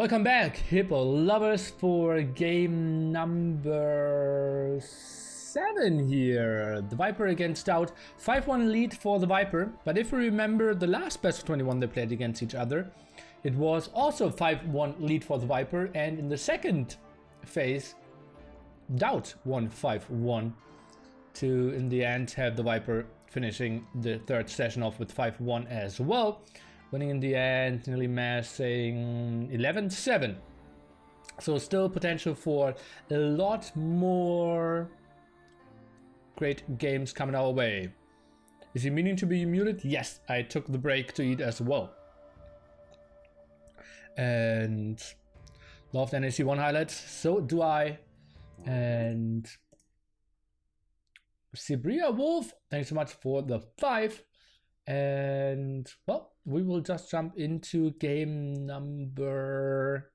Welcome back, Hippo lovers, for game number 7 here. The Viper against DauT. 5-1 lead for the Viper, but if you remember the last best of 21 they played against each other, it was also 5-1 lead for the Viper, and in the second phase, DauT won 5-1 to, in the end, have the Viper finishing the third session off with 5-1 as well. Winning in the end, nearly massing 11-7. So still potential for a lot more great games coming our way. Is he meaning to be muted? Yes, I took the break to eat as well. And loved NAC1 highlights, so do I. And Sibria Wolf, thanks so much for the 5. And well, we will just jump into game number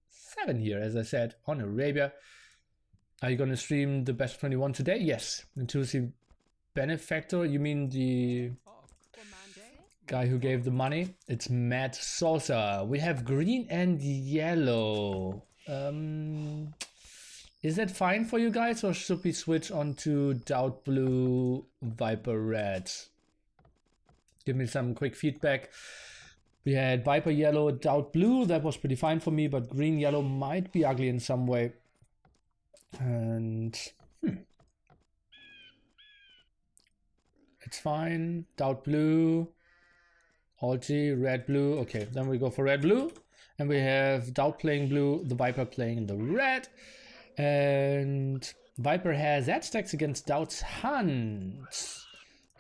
7 here, as I said, on Arabia. Are you going to stream the best of 21 today? Yes. Intuitive benefactor, you mean the guy who gave the money? It's Matt Salsa. We have green and yellow. Is that fine for you guys, or should we switch on to DauT blue, Viper red? Give me some quick feedback. We had Viper yellow, DauT blue. That was pretty fine for me, but green yellow might be ugly in some way. And it's fine. DauT blue, Ulti, red blue. Okay, then we go for red blue, and we have DauT playing blue, the Viper playing the red, and Viper has that stacks against DauT's hunts.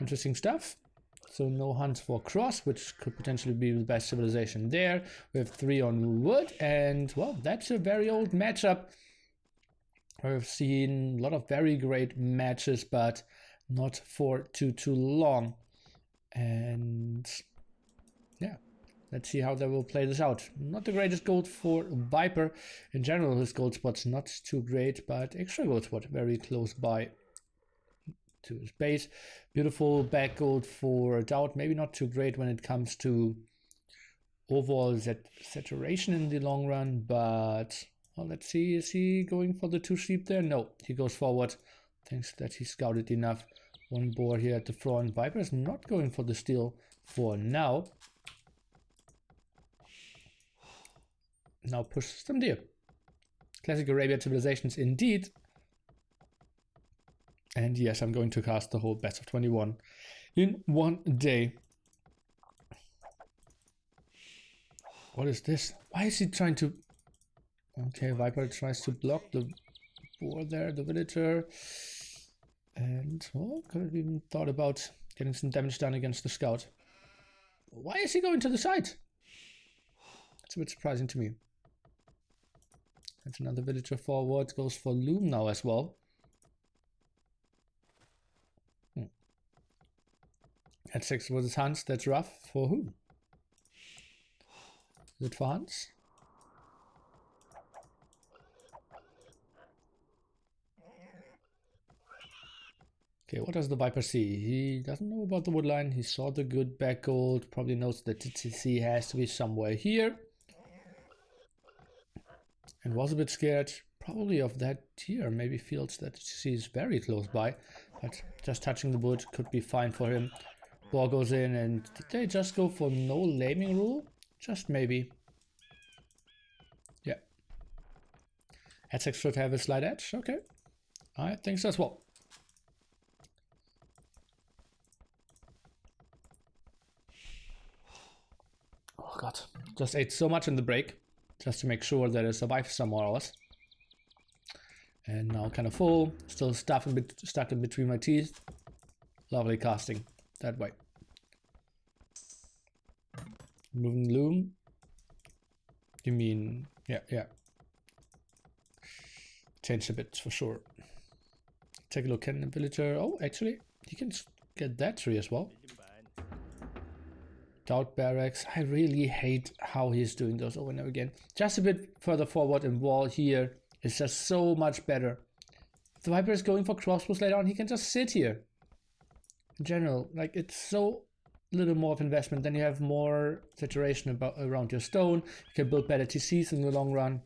Interesting stuff. So no hunts for cross, which could potentially be the best civilization there. We have 3 on wood, and well, that's a very old matchup. I've seen a lot of very great matches, but not for too long. And yeah, let's see how they will play this out. Not the greatest gold for Viper. In general, his gold spot's not too great, but extra gold spot very close by to his base. Beautiful back gold for DauT. Maybe not too great when it comes to overall saturation in the long run, but well, let's see. Is he going for the 2 sheep there? No, he goes forward. Thanks that he scouted enough. 1 boar here at the front. Viper is not going for the steal for now. Now push some deer. Classic Arabian civilizations indeed. And yes, I'm going to cast the whole best of 21 in 1 day. What is this? Why is he trying to... Okay, Viper tries to block the boar there, the villager. And, well, could have even thought about getting some damage done against the scout. Why is he going to the side? That's a bit surprising to me. That's another villager forward. Goes for loom now as well. At 6 versus Hans, that's rough. For who? Is it for Hans? Okay, what does the Viper see? He doesn't know about the woodline. He saw the good back gold. Probably knows that TTC has to be somewhere here. And was a bit scared, probably of that here. Maybe feels that TTC is very close by. But just touching the wood could be fine for him. Boar goes in, and did they just go for no laming rule? Just maybe. Yeah. Headsex should have a slight edge. Okay. I think so as well. Oh god. Just ate so much in the break. Just to make sure that I survive some more hours. And now kind of full. Still stuck in between my teeth. Lovely casting. That way. Moving loom. You mean, yeah. Change a bit for sure. Take a look at the villager. Oh, actually, you can get that tree as well. DauT barracks. I really hate how he's doing those over and over again. Just a bit further forward in wall here is just so much better. If the Viper is going for crossbows later on, he can just sit here. In general, like, it's so little more of investment, then you have more saturation around your stone. You can build better TCs in the long run.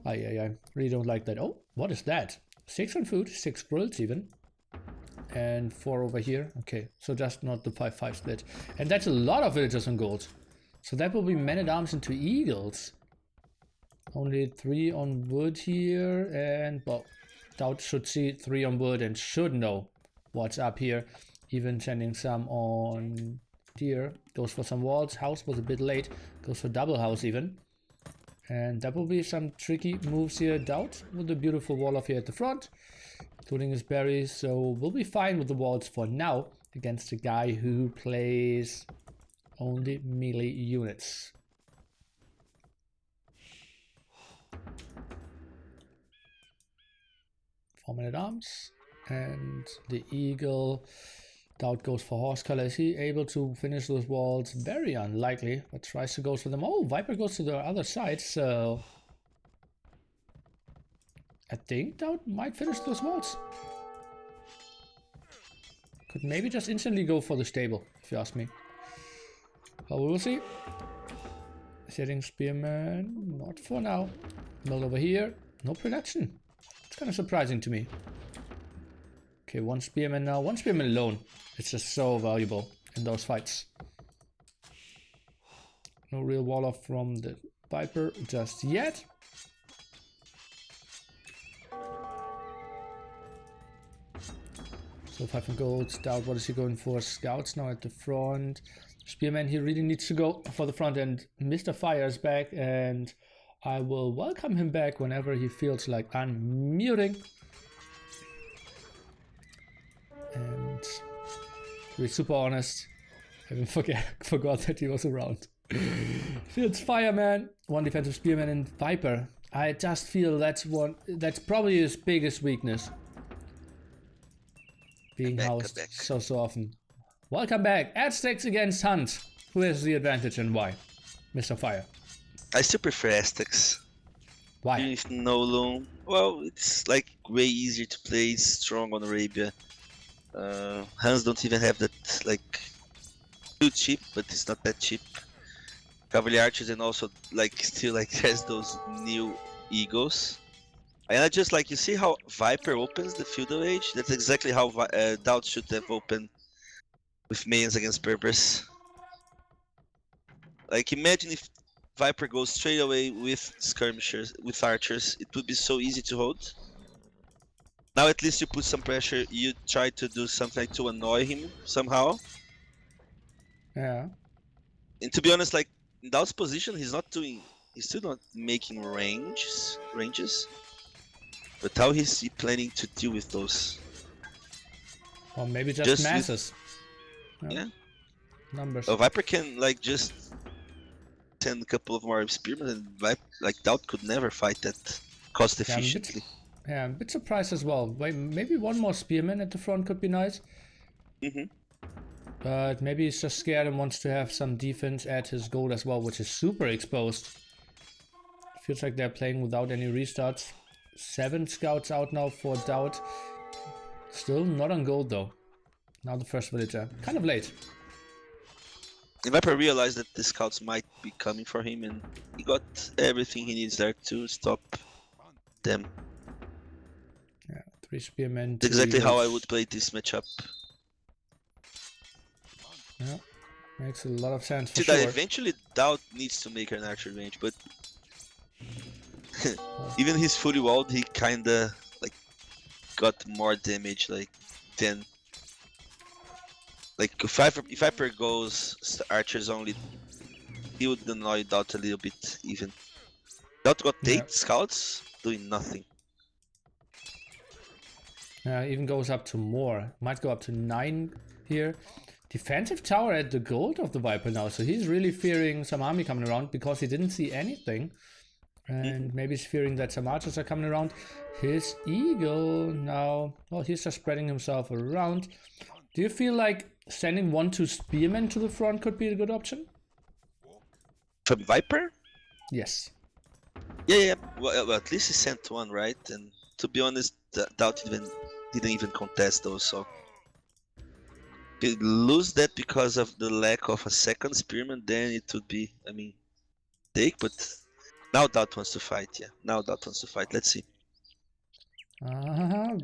I really don't like that. Oh, what is that? 6 on food, 6 grills even. And 4 over here. Okay, so just not the 5-5 split. And that's a lot of villagers on gold. So that will be men-at-arms into eagles. Only 3 on wood here. And, well, DauT should see 3 on wood and should know what's up here. Even sending some on here. Goes for some walls. House was a bit late. Goes for double house even. And that will be some tricky moves here. DauT with a beautiful wall off here at the front, including his berries. So we'll be fine with the walls for now against a guy who plays only melee units. Four men-at-arms and the eagle. DauT goes for horse color. Is he able to finish those walls? Very unlikely, but tries to go for them. Oh, Viper goes to the other side, so I think DauT might finish those walls. Could maybe just instantly go for the stable, if you ask me. Well, we will see. Setting spearman, not for now. Mill over here, no production. It's kind of surprising to me. Okay, 1 spearman now, 1 spearman alone. It's just so valuable in those fights. No real wall off from the Viper just yet. So 5 on gold. DauT, what is he going for? Scouts now at the front. Spearman, he really needs to go for the front end. Mr. Fire is back, and I will welcome him back whenever he feels like unmuting. And to be super honest, I even forgot that he was around. Fields Fireman, 1 defensive Spearman, and Viper. I just feel that's probably his biggest weakness. Being housed so often. Welcome back. Aztecs against Hunt. Who has the advantage and why? Mr. Fire. I still prefer Aztecs. Why? Even if no loan. Well, it's like way easier to play. It's strong on Arabia. Huns don't even have that, like, too cheap, but it's not that cheap. Cavalry archers, and also like still like there's those new eagles. And I just like, you see how Viper opens the Feudal Age? That's exactly how DauT should have opened with minions against Berbers. Like, imagine if Viper goes straight away with skirmishers, with archers. It would be so easy to hold. Now at least you put some pressure, you try to do something to annoy him somehow. Yeah. And to be honest, like, in DauT's position, he's still not making ranges. But how is he planning to deal with those? Or maybe just masses. Yeah. Numbers. A Viper can, like, just send a couple of more spearmen, and like DauT could never fight that cost efficiently. Yeah, I'm a bit surprised as well. Maybe 1 more spearman at the front could be nice. But maybe he's just scared and wants to have some defense at his gold as well, which is super exposed. Feels like they're playing without any restarts. 7 scouts out now for DauT. Still not on gold though. Now the first villager. Kind of late. Viper realized that the scouts might be coming for him, and he got everything he needs there to stop them. Yeah, 3 spearmen. That's exactly how I would play this matchup. Yeah, makes a lot of sense for See sure. that eventually DauT needs to make an archer range, but even his fully walled, he kinda like got more damage, like 10. Like if Viper goes archers only, he would annoy DauT a little bit even. DauT got 8 scouts doing nothing. Even goes up to more. Might go up to 9 here. Defensive tower at the gold of the Viper now, so he's really fearing some army coming around because he didn't see anything. And maybe he's fearing that some archers are coming around. His eagle now, well, he's just spreading himself around. Do you feel like sending 1-2 spearmen to the front could be a good option? From Viper? Yes. Yeah. Well, at least he sent 1, right? And to be honest, DauT didn't even contest those, so you lose that because of the lack of a second spearman, then it would be, I mean, take. But now DauT wants to fight. Yeah, now DauT wants to fight. Let's see.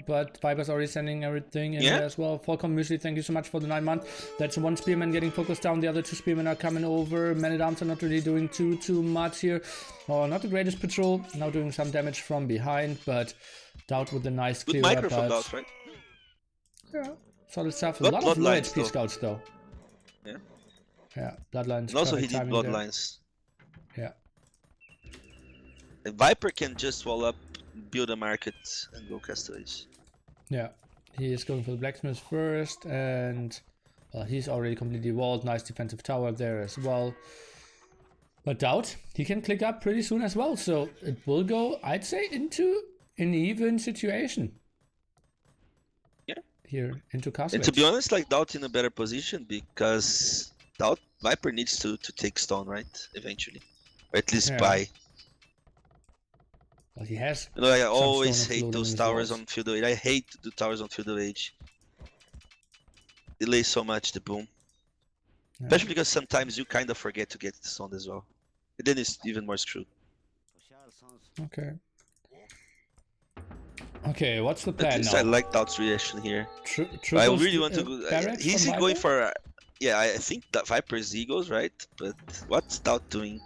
But Viper's already sending everything in Yeah. there as well. Falcon Muesli, thank you so much for the 9 months. That's one spearman getting focused down. The other 2 spearmen are coming over. Man-at-Arms are not really doing too much here. Oh, not the greatest patrol. Now doing some damage from behind, but DauT with a nice Good clear micro up. from DauT, right? Yeah, solid stuff. A Got lot of low bloodlines, HP though. scouts though. Yeah. Yeah, bloodlines. And also he perfect did timing there. bloodlines. Yeah. And Viper can just wall up, build a market, and go castaways. Yeah, he is going for the blacksmith first, and well, he's already completely walled. Nice defensive tower there as well. But DauT, he can click up pretty soon as well, so it will go, I'd say, into an even situation. Yeah. Here into castle. And to be honest, like DauT in a better position because DauT Viper needs to take stone, right? Eventually, or at least buy. Well, he has. You know, I always stone hate floating those in his towers walls. on Feudal Age. I hate the towers on Feudal Age. Delay so much the boom. Yeah. Especially because sometimes you kind of forget to get the stone as well. And then it's even more screwed. Okay. Okay, what's the At plan least now? I like DauT's reaction here. I I really want to go. He's going for. Yeah, I think that Viper's Eagles, right? But what's DauT doing?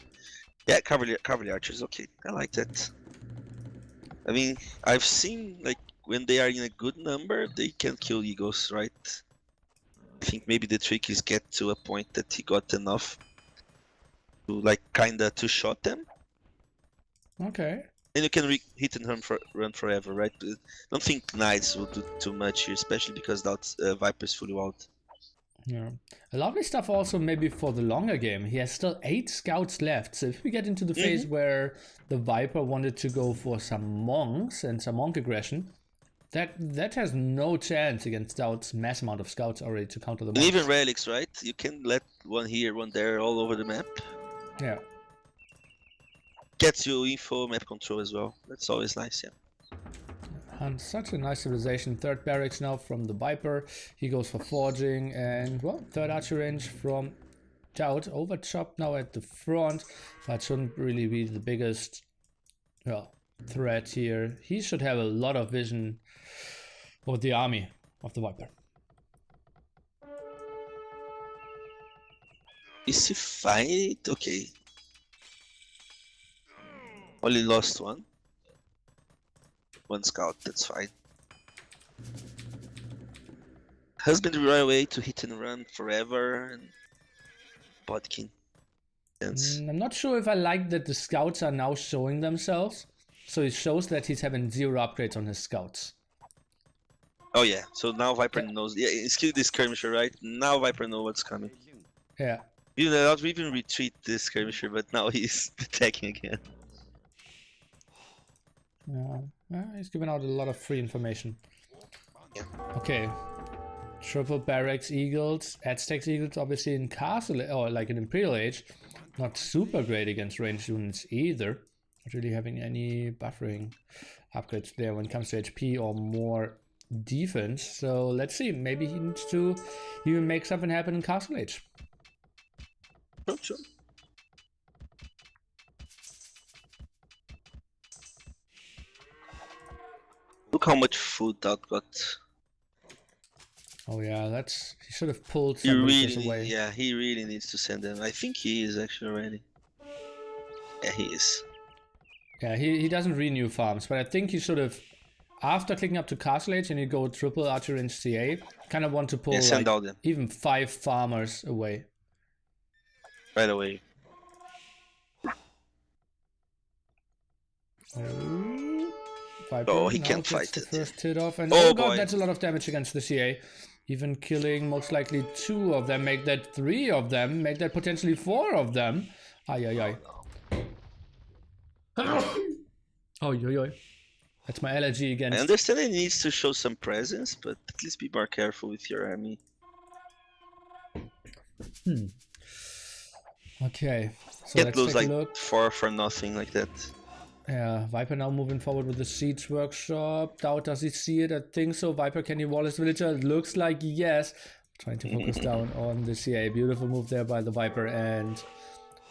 Yeah, cavalry archers. Okay, I like that. I mean, I've seen like when they are in a good number, they can kill eagles, right? I think maybe the trick is get to a point that he got enough to like kinda two-shot them. Okay. And you can hit and run forever, right? But I don't think knights will do too much here, especially because that Viper is fully walled. Yeah. A lovely stuff also maybe for the longer game. He has still 8 scouts left. So if we get into the phase where the Viper wanted to go for some monks and some monk aggression, that has no chance against DauT's mass amount of scouts already to counter the monks. And even relics, right? You can let one here, one there, all over the map. Yeah. Gets you info, map control as well. That's always nice, yeah. And such a nice civilization. 3rd barracks now from the Viper. He goes for forging, and well, 3rd archer range from DauT. Overchopped now at the front, but shouldn't really be the biggest, well, threat here. He should have a lot of vision of the army of the Viper. Is he fight? Okay. Only lost one. One scout, that's fine. Has been the right way to hit and run forever and Bodkin. I'm not sure if I like that the scouts are now showing themselves. So it shows that he's having 0 upgrades on his scouts. Oh yeah, so now Viper knows. Yeah, it's kill this skirmisher, right? Now Viper knows what's coming. Yeah. You know, not even retreat this skirmisher, but now he's attacking again. Yeah, he's giving out a lot of free information. Yeah. Okay. Triple barracks eagles, Aztecs eagles, obviously in castle or like in Imperial Age, not super great against ranged units either. Not really having any buffering upgrades there when it comes to HP or more defense. So let's see, maybe he needs to even make something happen in Castle Age. Sure. Look how much food that got. Oh yeah, he should have pulled He some really, away. yeah, he really needs to send them. I think he is actually already. Yeah, he is. Yeah, he doesn't renew farms, but I think he should have, after clicking up to Castle Age and you go triple archer in CA, kind of want to pull send all them. even 5 farmers away. Right away. Oh, he can't fight it. First hit off, and oh god, boy, that's a lot of damage against the CA. Even killing most likely 2 of them, make that 3 of them, make that potentially 4 of them. Ay ay ay. Oh yo yo. That's my allergy against. I understand he needs to show some presence, but at least be more careful with your army. Okay, so Can't let's lose take like a look. 4 for nothing like that. Yeah, Viper now moving forward with the Siege Workshop. DauT, does he see it? I think so. Viper, can he wall his villager? It looks like yes, Trying to focus down on the CA. Beautiful move there by the Viper. And,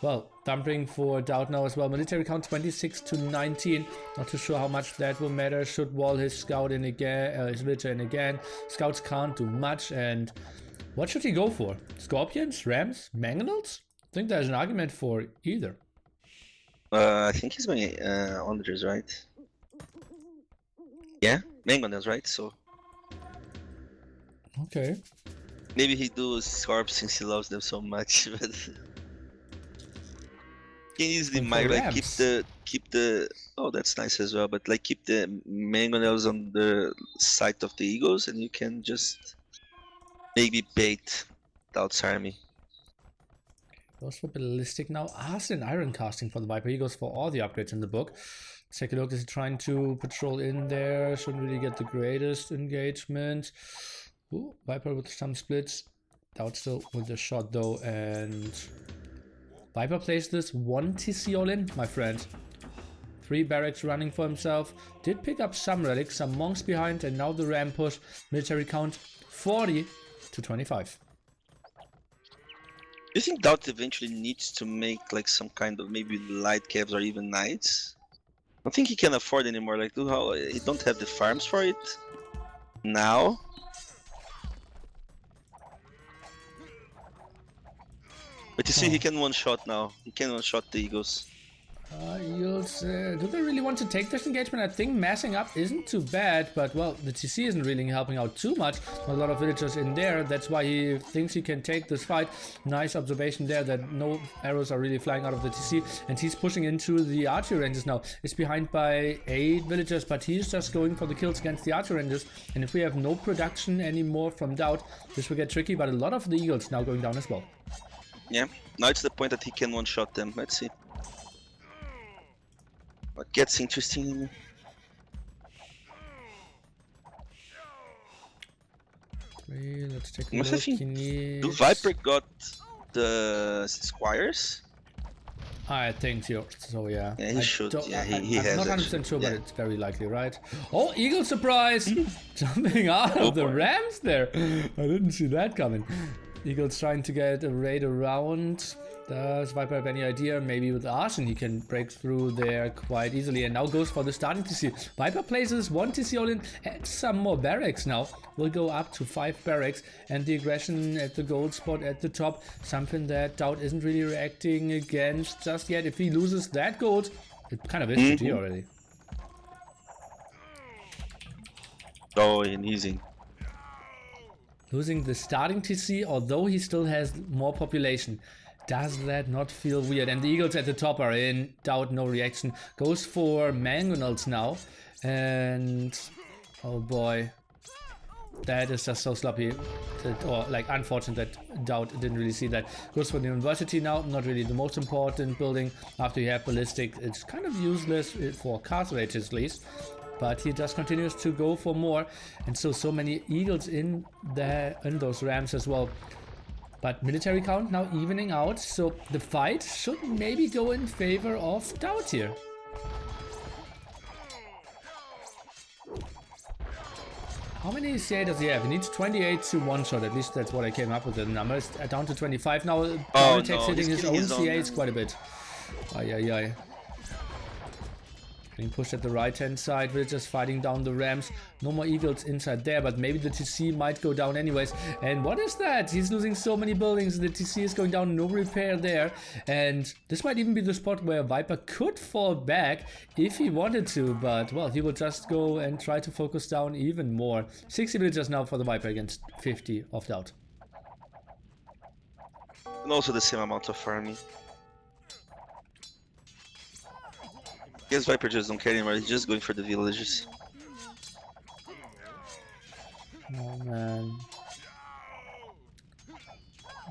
well, dumping for DauT now as well. Military count 26 to 19. Not too sure how much that will matter. Should wall his scout in again, his villager in again. Scouts can't do much. And what should he go for? Scorpions? Rams? Mangonels? I think there's an argument for either. I think he's going Onagers, right? Yeah, Mangonels, right? So Okay. maybe he do Scorp since he loves them so much, but can easily might like keep the oh that's nice as well, but like keep the Mangonels on the side of the Eagles, and you can just maybe bait DauT's army. Goes for ballistic now. Arson iron casting for the Viper. He goes for all the upgrades in the book. Let's take a look. Is he trying to patrol in there? Shouldn't really get the greatest engagement. Ooh, Viper with some splits. DauT still with the shot though. And Viper plays this 1 TC all in, my friend. 3 barracks running for himself. Did pick up some relics, some monks behind, and now the ram push. Military count 40 to 25. Do you think DauT eventually needs to make like some kind of maybe light cavs or even knights? I don't think he can afford anymore. Like, he don't have the farms for it now. But you see, he can one-shot now. He can one-shot the Eagles. Eagles, do they really want to take this engagement? I think massing up isn't too bad, but well, the TC isn't really helping out too much. A lot of villagers in there, that's why he thinks he can take this fight. Nice observation there that no arrows are really flying out of the TC, and he's pushing into the archery ranges now. It's behind by 8 villagers, but he's just going for the kills against the archery ranges, and if we have no production anymore from DauT, this will get tricky, but a lot of the Eagles now going down as well. Yeah, now it's the point that he can one-shot them. Let's see. What gets interesting? Let's take a look. Do Viper got the squires? I think so, yeah. Yeah, he should. Yeah, he I'm has. not 100% sure, but it's very likely, right? Oh, Eagle surprise! Jumping out of the Rams there. I didn't see that coming. Eagle's trying to get a raid around. Does Viper have any idea? Maybe with Arson he can break through there quite easily, and now goes for the starting TC. Viper places 1 TC all in, adds some more barracks now. Will go up to 5 barracks, and the aggression at the gold spot at the top, something that DauT isn't really reacting against just yet. If he loses that gold, it kind of is GG already. Oh, and easy. Losing the starting TC, although he still has more population. Does that not feel weird? And the Eagles at the top are in. DauT, no reaction. Goes for Mangonels now. And oh boy. That is just so sloppy. Or like unfortunate that DauT didn't really see that. Goes for the university now. Not really the most important building. After you have ballistic, it's kind of useless for castle rages at least. But he just continues to go for more. And so many Eagles in there, in those Rams as well. But military count now evening out, so the fight should maybe go in favor of DauT here. How many CA does he have? He needs 28 to one-shot, at least that's what I came up with the numbers. Down to 25 now. Hitting his own CAs quite a bit. Ay. Being pushed at the right-hand side, villagers fighting down the Rams. No more Eagles inside there, but maybe the TC might go down anyways. And what is that? He's losing so many buildings. The TC is going down, no repair there. And this might even be the spot where Viper could fall back if he wanted to, but well, he will just go and try to focus down even more. 60 villagers now for the Viper against 50 of DauT. And also the same amount of farming. I guess Viper just don't care anymore, he's just going for the villages. Oh man.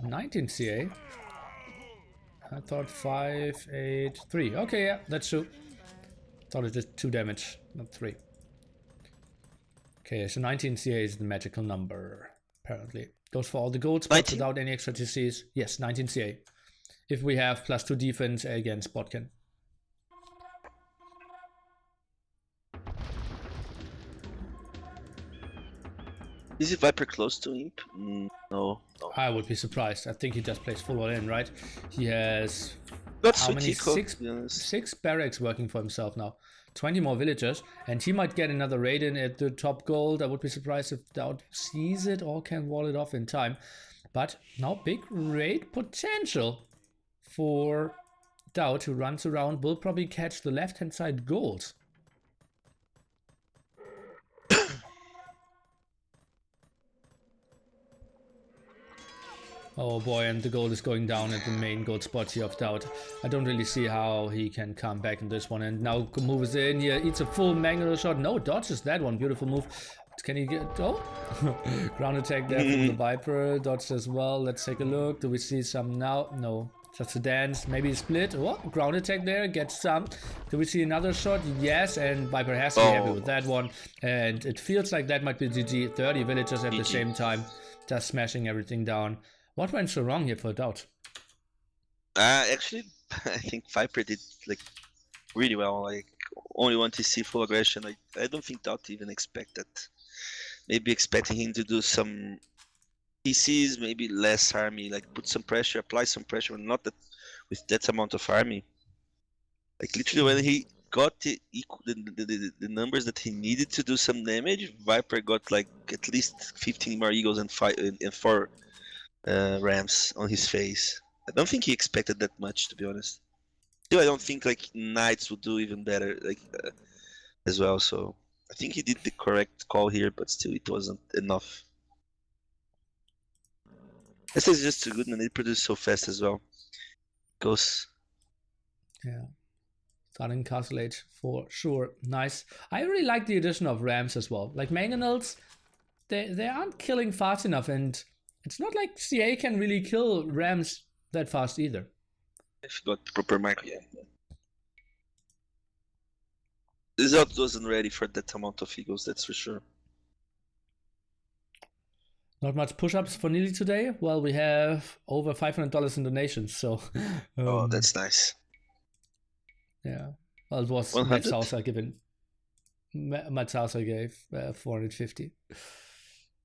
19 CA. I thought 5, 8, 3. Okay, yeah, that's true. Thought it did 2 damage, not 3. Okay, so 19 CA is the magical number, apparently. Goes for all the gold spots without any extra TCs. Yes, 19 CA. If we have +2 defense against Botkin. Is he Viper close to Imp? No. I would be surprised. I think he just plays full all in, right? He has Got how sweet many? eco, to be honest. Six barracks working for himself now. 20 more villagers, and he might get another raid in at the top gold. I would be surprised if DauT sees it or can wall it off in time. But now big raid potential for DauT, who runs around, will probably catch the left-hand side gold. Oh boy, and the gold is going down at the main gold spot here of DauT. I don't really see how he can come back in this one. And now moves in here, eats a full Magneto shot. No, dodges that one. Beautiful move. Can he get... Oh! Ground attack there from the Viper. Dodged as well. Let's take a look. Do we see some now? No. Just a dance. Maybe a split. Oh, ground attack there. Gets some. Do we see another shot? Yes, and Viper has to be happy with that one. And it feels like that might be GG. 30 villagers at the same time. Just smashing everything down. What went so wrong here for DauT? Actually, I think Viper did like really well. Like only one TC full aggression. I don't think DauT even expected. Maybe expecting him to do some TCs, maybe less army, like put some pressure, apply some pressure, not that with that amount of army. Like literally when he got the numbers that he needed to do some damage, Viper got like at least 15 more eagles and 4 rams on his face. I don't think he expected that much, to be honest. Still, I don't think like knights would do even better, like as well. So I think he did the correct call here, but still, it wasn't enough. This is just too good, and it produced so fast as well. Goes. Yeah. Starting Castle Age for sure. Nice. I really like the addition of rams as well. Like mangonels, they aren't killing fast enough, and it's not like CA can really kill rams that fast either. If you got the proper micro, yeah. This out wasn't ready for that amount of eagles, that's for sure. Not much push-ups for Neely today. Well, we have over $500 in donations, so... oh, that's nice. Yeah. Well, it was 100? Matt Sousa given. Matt Sousa gave 450.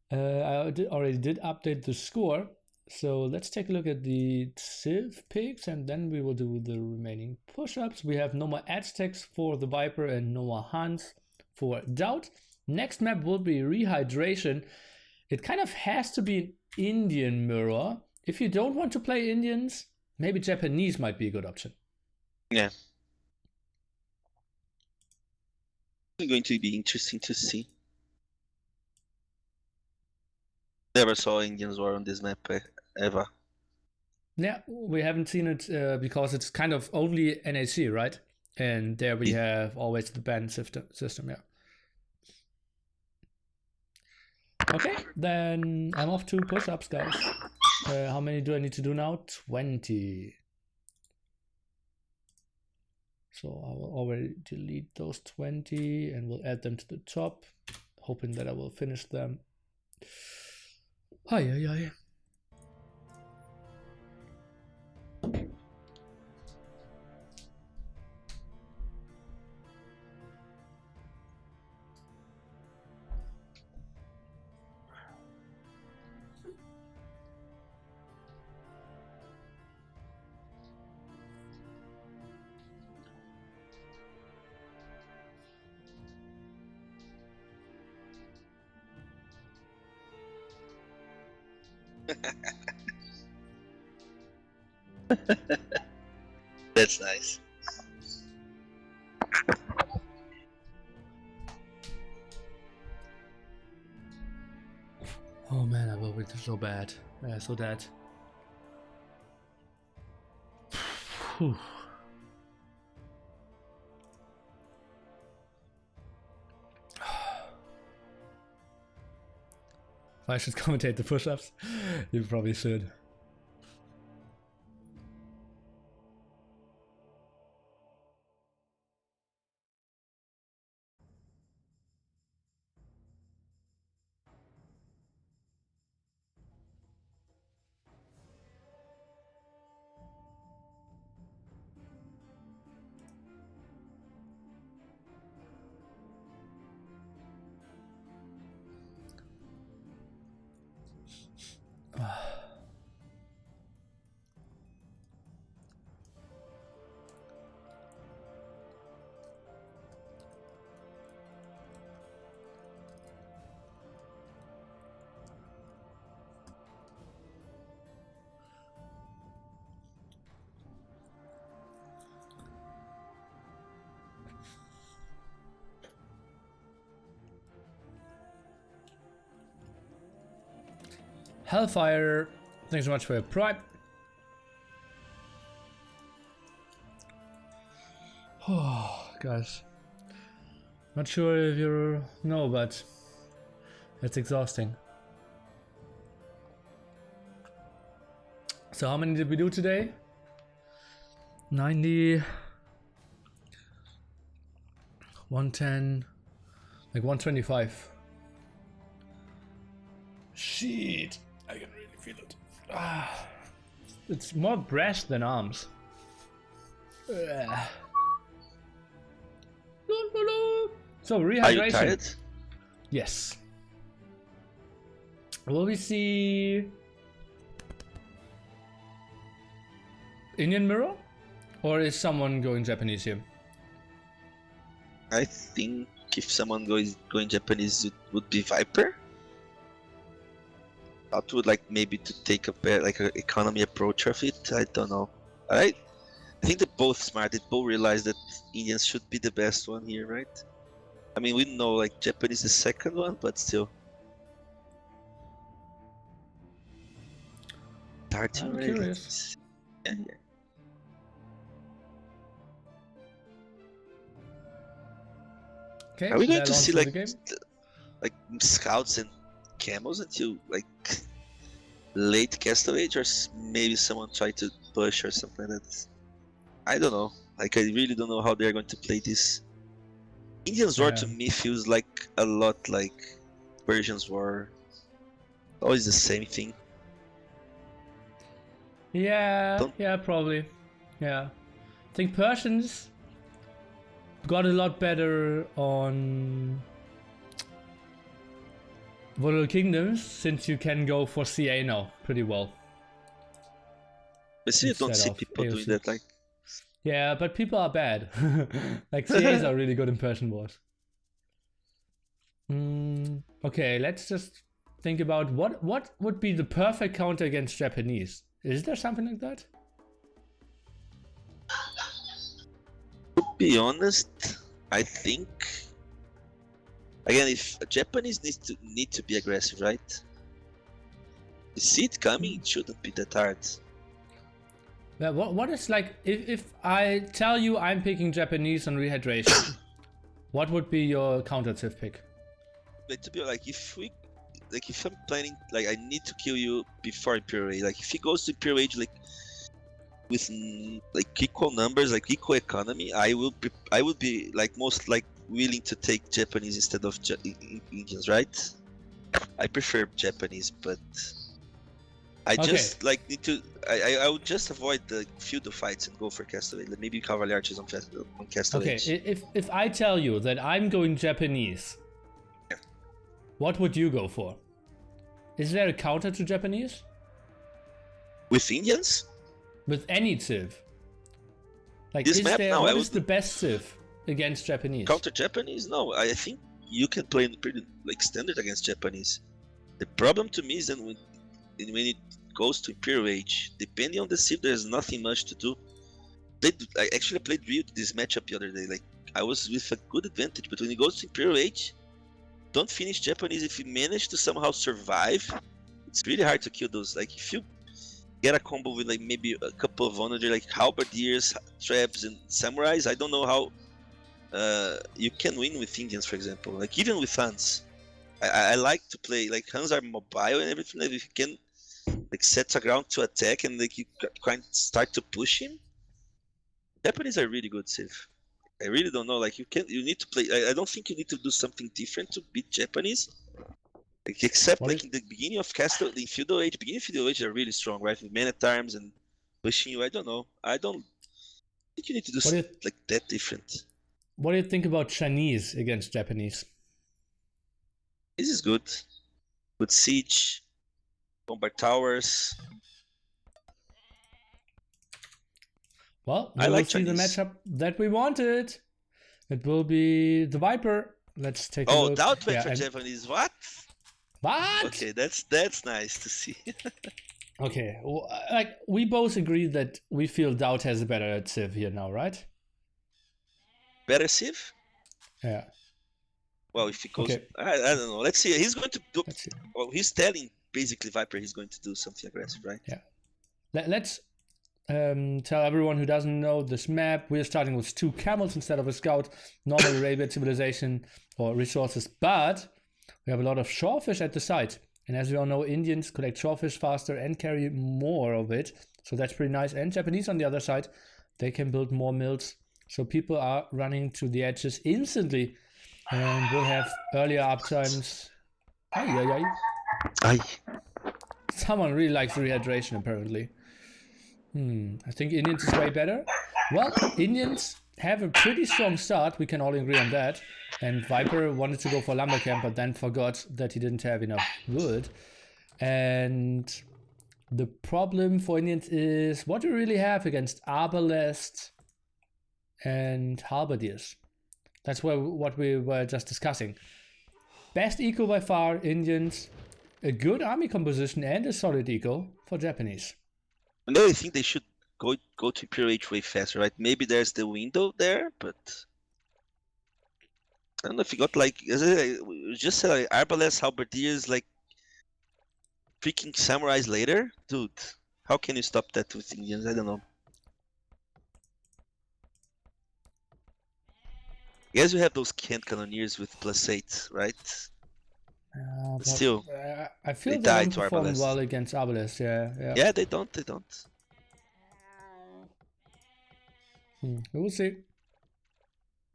I already did update the score. So let's take a look at the Civ picks, and then we will do the remaining push-ups. We have no more Aztecs for the Viper and no more Huns for DauT. Next map will be Rehydration. It kind of has to be an Indian mirror. If you don't want to play Indians, maybe Japanese might be a good option. Yeah. It's going to be interesting to see. Never saw Indians war on this map ever. Yeah, we haven't seen it because it's kind of only NAC, right? And there we have always the ban system, yeah. Okay, then I'm off to push-ups, guys. How many do I need to do now? 20. So I will already delete those 20 and we'll add them to the top, hoping that I will finish them. Hi. That's nice. Oh man, I will be so bad. So dead. Whew. If I should commentate the push-ups, you probably should. Hellfire, thanks so much for your prime. Oh, guys. Not sure if you know, but it's exhausting. So how many did we do today? 90, 110, like 125. Shit, I can really feel it. Ah, it's more breast than arms. So rehydration. Are you tired? Yes. Will we see Indian mirror? Or is someone going Japanese here? I think if someone going Japanese, it would be Viper. I would like maybe to take a like an economy approach of it. I don't know. I think they're both smart. They both realize that Indians should be the best one here, right? I mean, we know like Japanese is the second one, but still. I'm curious. Yeah. Okay, are we going to see like scouts and camos until like late Castle Age, or maybe someone try to push or something like that? I don't know. Like I really don't know how they are going to play this. Indians War to me feels like a lot like Persians War. Always the same thing. Yeah, yeah, probably. Yeah. I think Persians got a lot better on Feudal Kingdoms, since you can go for CA now pretty well. But still, don't see people AoC. doing that. Like, yeah, but people are bad. Like CAs are really good in Persian Wars. Okay, let's just think about what would be the perfect counter against Japanese. Is there something like that? to be honest, I think again, if a Japanese need to be aggressive, right? You see it coming, it shouldn't be that hard. Yeah, what is like if I tell you I'm picking Japanese on Rehydration, what would be your counter Civ pick? Like to be like if I'm planning, like I need to kill you before Imperial Age. Like if he goes to Imperial Age like with like equal numbers, like equal economy, I would be like most like willing to take Japanese instead of Indians, right? I prefer Japanese, but I just like need to. I would just avoid the feudal fights and go for Castle Age. Maybe Cavalry Archers on Castle Age. Okay, if I tell you that I'm going Japanese, what would you go for? Is there a counter to Japanese? With Indians? With any Civ? Like, this map, no, what is the best Civ against Japanese? Counter Japanese? No, I think you can play pretty like standard against Japanese. The problem to me is that when it goes to Imperial Age, depending on the Civ, there's nothing much to do. I actually played real this matchup the other day. Like I was with a good advantage, but when it goes to Imperial Age, don't finish Japanese. If you manage to somehow survive, it's really hard to kill those. Like if you get a combo with like maybe a couple of Onager, like halberdiers, traps, and samurais, I don't know how you can win with Indians, for example. Like even with Huns, I like to play like Huns are mobile and everything. Like if you can like set a ground to attack and like you kind of start to push him, Japanese are really good Civ. I really don't know. Like you need to play. I don't think you need to do something different to beat Japanese. Like, except like in the beginning of Castle, in Feudal Age, beginning of Feudal Age are really strong, right? With man at arms and pushing you. I don't know. I don't think you need to do something like that different. What do you think about Chinese against Japanese? This is good. Good siege, bombard towers. Well, we will see the matchup that we wanted. It will be the Viper. Let's take a look. DauT went for Japanese. What? What? Okay, that's nice to see. Okay, well, like we both agree that we feel DauT has a better Civ here now, right? Better Civ? Yeah. Well, if he goes, I don't know. Let's see. He's going to do. Well, he's telling basically Viper, he's going to do something aggressive, right? Yeah. Let's tell everyone who doesn't know this map. We're starting with 2 camels instead of a scout. Normal Arabian civilization or resources, but we have a lot of shorefish at the site. And as we all know, Indians collect shorefish faster and carry more of it. So that's pretty nice. And Japanese on the other side, they can build more mills. So people are running to the edges instantly. And we'll have earlier uptimes. Aye. Someone really likes rehydration apparently. I think Indians is way better. Well, Indians have a pretty strong start. We can all agree on that. And Viper wanted to go for lumber camp, but then forgot that he didn't have enough wood. And the problem for Indians is what do we really have against Arbalest and Halberdiers? That's what we were just discussing. Best eco by far, Indians. A good army composition and a solid eco for Japanese. No, I think they should go to Imperial Age way faster, right? Maybe there's the window there, but I don't know if you got like, as I just said, like, Arbalest, Halberdiers, like freaking samurais later, dude. How can you stop that with Indians? I don't know. Yes, you have those canned cannoneers with +8, right? But still, I feel they they died don't to perform Arbalest. well against Arbalest. Yeah. Yeah, they don't. We will see.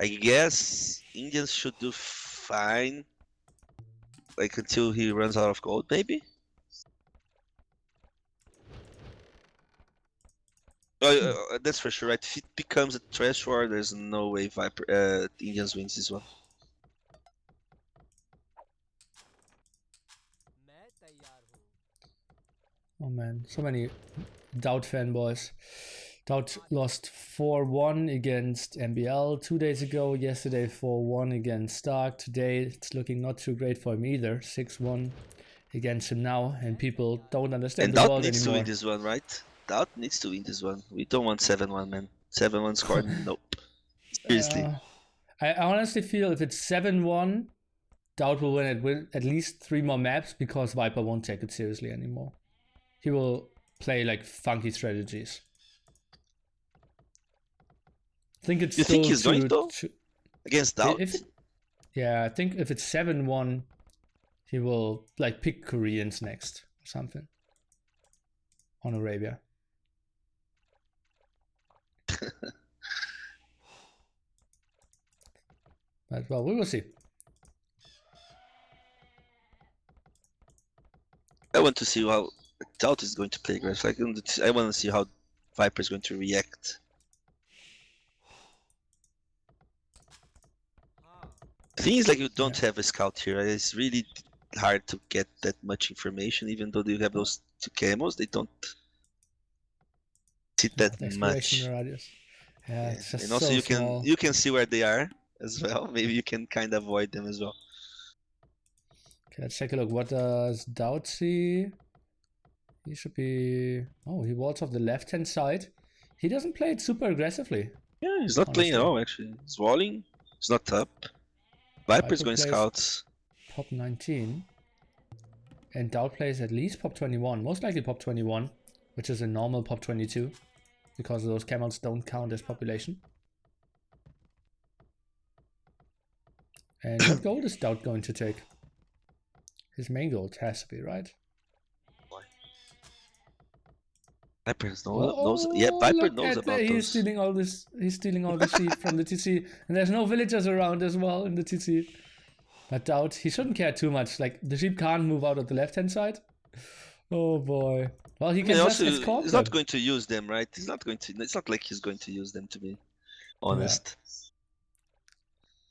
I guess Indians should do fine, like until he runs out of gold, maybe. That's for sure, right? If it becomes a trash war, there's no way Viper Indians wins this one. Oh man, so many DauT fanboys. DauT lost 4-1 against MBL 2 days ago. Yesterday 4-1 against Stark. Today it's looking not too great for him either. 6-1 against him now, and people don't understand And the DauT world needs anymore. to win this one, right? DauT needs to win this one. We don't want 7-1, man. 7-1 score, nope. Seriously. I honestly feel if it's 7-1, DauT will win at least 3 more maps because Viper won't take it seriously anymore. He will play like funky strategies. I think it's you think he's going though? Against DauT? Yeah, I think if it's 7-1, he will like pick Koreans next or something on Arabia. But well, we will see. I want to see how DauT is going to play aggressive. I want to see how Viper is going to react. The thing is, like, you don't have a scout here. It's really hard to get that much information, even though you have those 2 camos. They don't see that much. Radius. Yeah, it's just and also so you can see where they are as well. Maybe you can kind of avoid them as well. Okay, let's take a look. What does DauT see? He should be... Oh, he walls off the left-hand side. He doesn't play it super aggressively. Yeah, he's not playing at all, actually. He's walling. He's not up. Viper's going scouts. Pop 19. And DauT plays at least pop 21. Most likely pop 21, which is a normal pop 22. Because those camels don't count as population. And what gold is DauT going to take? His main gold has to be, right? Viper knows. Yeah, Viper knows about those. He's stealing all this. He's stealing all the sheep from the TC, and there's no villagers around as well in the TC. But DauT, he shouldn't care too much. Like the sheep can't move out of the left-hand side. Oh boy. Well, he can just escort He's not going to use them, right? He's not going to. It's not like he's going to use them, to be honest.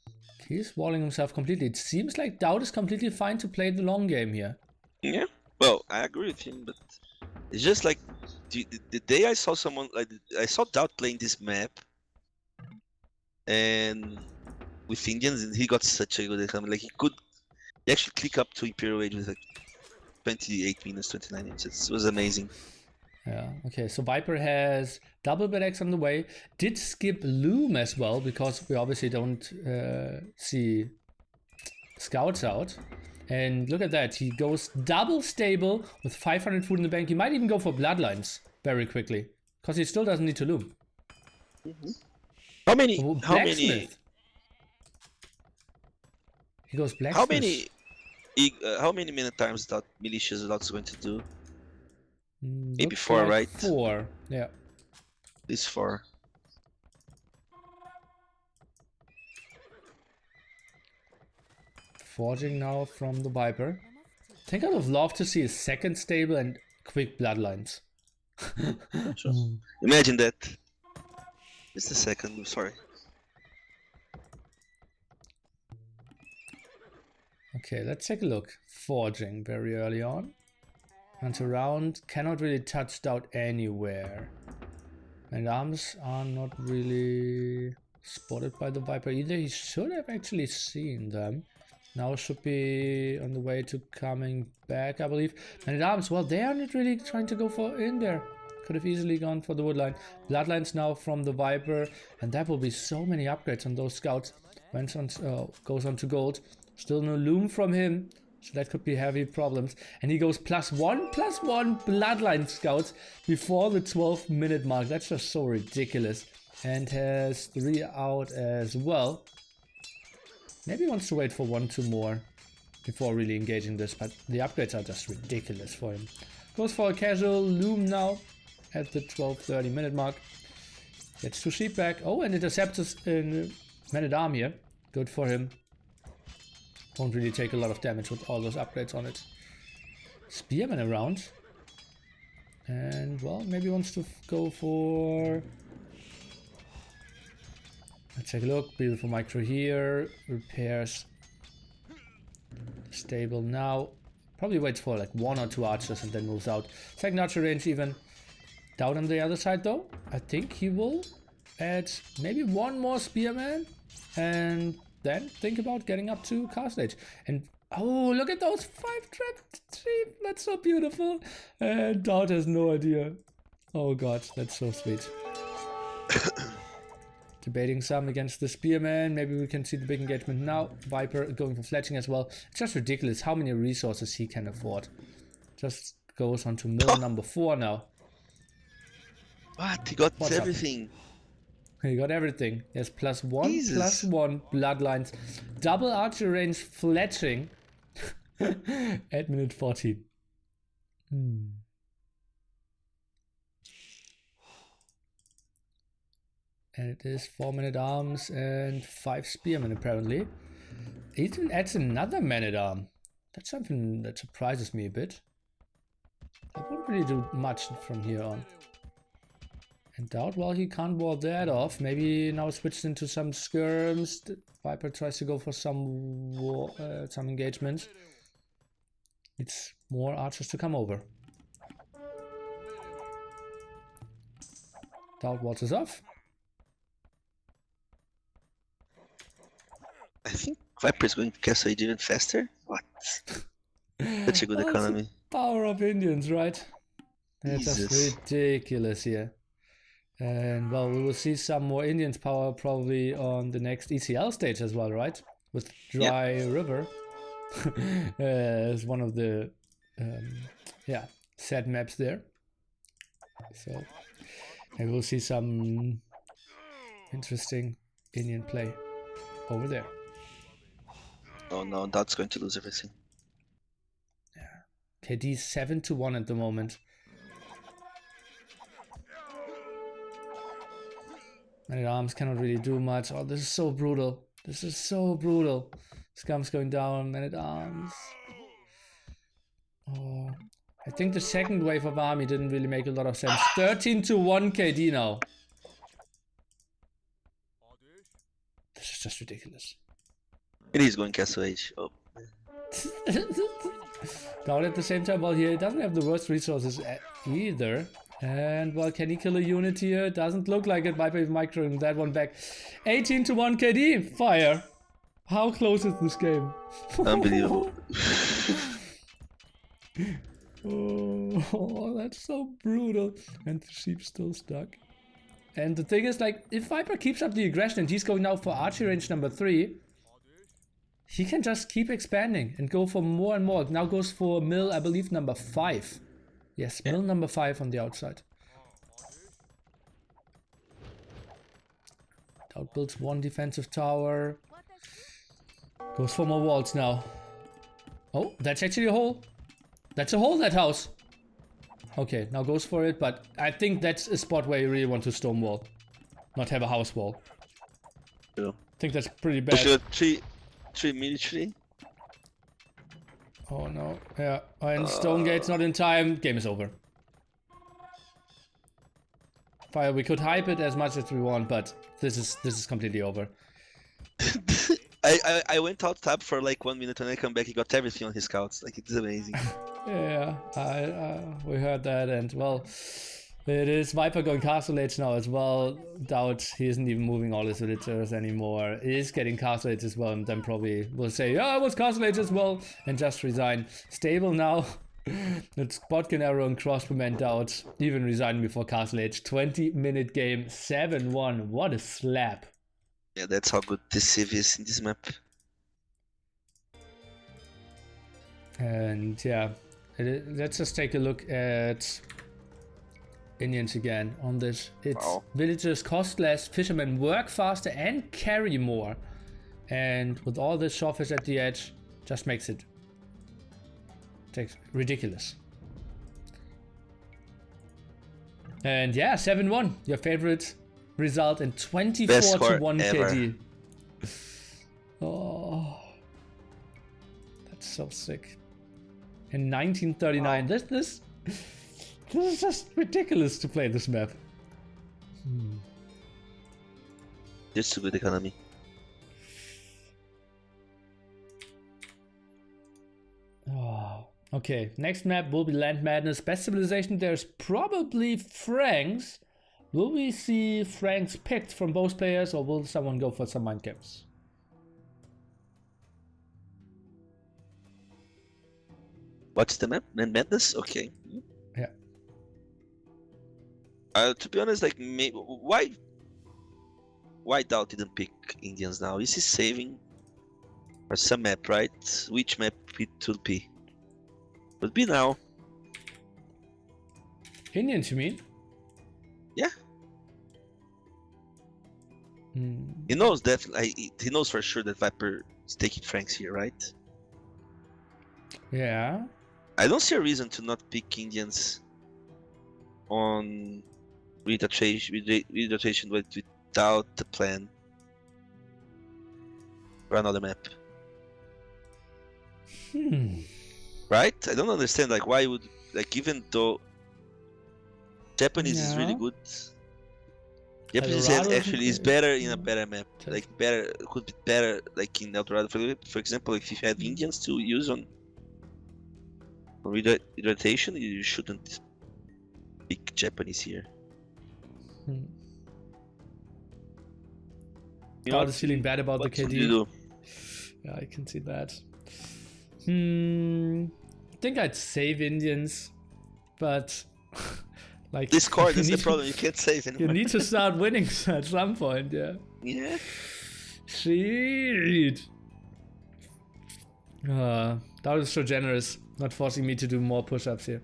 Yeah. He's walling himself completely. It seems like DauT is completely fine to play the long game here. Yeah. Well, I agree with him, but it's just like the day I saw someone I saw DauT playing this map, and with Indians, and he got such a good economy. Like he actually click up to Imperial Age with like 28 minutes, 29 minutes. It was amazing. Yeah. Okay. So Viper has double BedX on the way. Did skip Loom as well because we obviously don't see scouts out. And look at that. He goes double stable with 500 food in the bank. He might even go for bloodlines very quickly. Because he still doesn't need to loom. How many? Oh, How many? He goes blacksmith. How many minute times that militia's lots going to do? Maybe Looks 4, like right? 4. Yeah. This 4. Forging now from the Viper. I think I would have loved to see a second stable and quick bloodlines. Sure. Imagine that. Just a second, I'm sorry. Okay, let's take a look. Forging very early on. Runs around, cannot really touch DauT anywhere. And arms are not really spotted by the Viper either. He should have actually seen them. Now should be on the way to coming back, I believe. And at arms, well, they are not really trying to go for in there. Could have easily gone for the woodline. Bloodlines now from the Viper, and that will be so many upgrades on those scouts. Goes on to gold. Still no loom from him, so that could be heavy problems. And he goes +1/+1 bloodline scouts before the 12-minute mark. That's just so ridiculous. And has 3 out as well. Maybe he wants to wait for 1-2 more before really engaging this, but the upgrades are just ridiculous for him. Goes for a casual loom now at the 12:30 minute mark. Gets 2 sheep back. Oh, and intercepts us in Man-at-Arm here. Good for him. Won't really take a lot of damage with all those upgrades on it. Spearman around. And, well, maybe wants to go for... Let's take a look. Beautiful micro here. Repairs. Stable now. Probably waits for like 1 or 2 archers and then moves out. Second archer range even. Down on the other side though. I think he will add maybe 1 more spearman. And then think about getting up to cast age. And oh, look at those 5 trapped sheep. That's so beautiful. And DauT has no idea. Oh god, that's so sweet. Debating some against the spearman. Maybe we can see the big engagement now. Viper going for fletching as well. It's just ridiculous how many resources he can afford. Just goes on to mill number 4 now. What? He got What's everything. Up? He got everything. He has +1/+1 Jesus. bloodlines. Double archer range fletching at minute 14. And it is 4 man-at-arms and 5 spearmen apparently. He even adds another man-at-arm. That's something that surprises me a bit. That won't really do much from here on. And DauT, well, he can't wall that off. Maybe now switched into some skirms. The Viper tries to go for some engagements. It's more archers to come over. DauT waltzes off. I think Viper is going to castle age even faster. What? Such a good economy. Power of Indians, right? It's just ridiculous here. And well, we will see some more Indians power probably on the next ECL stage as well, right? With Dry River as one of the set maps there. So maybe we'll see some interesting Indian play over there. Oh no, DauT's going to lose everything. Yeah. KD 7-1 at the moment. Man-at-arms cannot really do much. Oh, this is so brutal. This is so brutal. Scum's going down. Man-at-arms. Oh, I think the second wave of army didn't really make a lot of sense. 13-1 KD now. This is just ridiculous. It is going castle age. Oh. DauT at the same time, well, he doesn't have the worst resources either. And well, can he kill a unit here? Doesn't look like it. Viper microing that one back. 18-1 KD. Fire. How close is this game? Unbelievable. Oh, that's so brutal. And the sheep's still stuck. And the thing is, like, if Viper keeps up the aggression and he's going now for archery range number 3, he can just keep expanding and go for more and more. Now goes for mill, I believe, number 5. Yes, mill number 5 on the outside. DauT builds 1 defensive tower. Goes for more walls now. Oh, that's actually a hole. That's a hole, that house. Okay, now goes for it, but I think that's a spot where you really want to stone wall. Not have a house wall. Yeah. I think that's pretty bad. Push three military. Oh no, yeah, and stone gate's not in time, game is over. Fire, we could hype it as much as we want, but this is completely over. I went out tab for like 1 minute and I come back, he got everything on his scouts. Like, it's amazing. Yeah, we heard that, and well, it is Viper going Castle Age now as well. DauT, he isn't even moving all his villagers anymore. He is getting Castle Age as well, and then probably will say, yeah, I was Castle Age as well, and just resign. Stable now. It's Botkin Arrow and Crossbowman DauT, even resigning before Castle Age. 20-minute game, 7-1. What a slap. Yeah, that's how good this civ is in this map. And yeah, let's just take a look at Indians again on this. It's villagers cost less, fishermen work faster and carry more. And with all this shortfish at the edge, just makes it ridiculous. And yeah, 7-1, your favorite result, and 24-1 KD. Oh, that's so sick. In 1939, this is just ridiculous to play this map. Just a good economy. Oh, okay, next map will be Land Madness. Best civilization, there's probably Franks. Will we see Franks picked from both players, or will someone go for some mind games? What's the map? Land Madness? Okay. Yeah. To be honest, like, maybe, why DauT didn't pick Indians now? Is he saving for some map, right? Which map it will be? Would be now. Indians, you mean? Yeah. He knows that. He knows for sure that Viper is taking Franks here, right? Yeah. I don't see a reason to not pick Indians on Rehydration without the plan for another map. Right? I don't understand, like, why would, like, even though Japanese is really good, Japanese actually is better in a better map. Like, better, could be better, like in El Dorado, for example. Like, if you have Indians to use on Rehydration, you shouldn't pick Japanese here. DauT is feeling bad about the KD. Yeah, I can see that. I think I'd save Indians, but like, this card is the problem. You can't save anymore. You need to start winning at some point. Yeah. Yeah. Shit. That was so generous, not forcing me to do more push-ups here.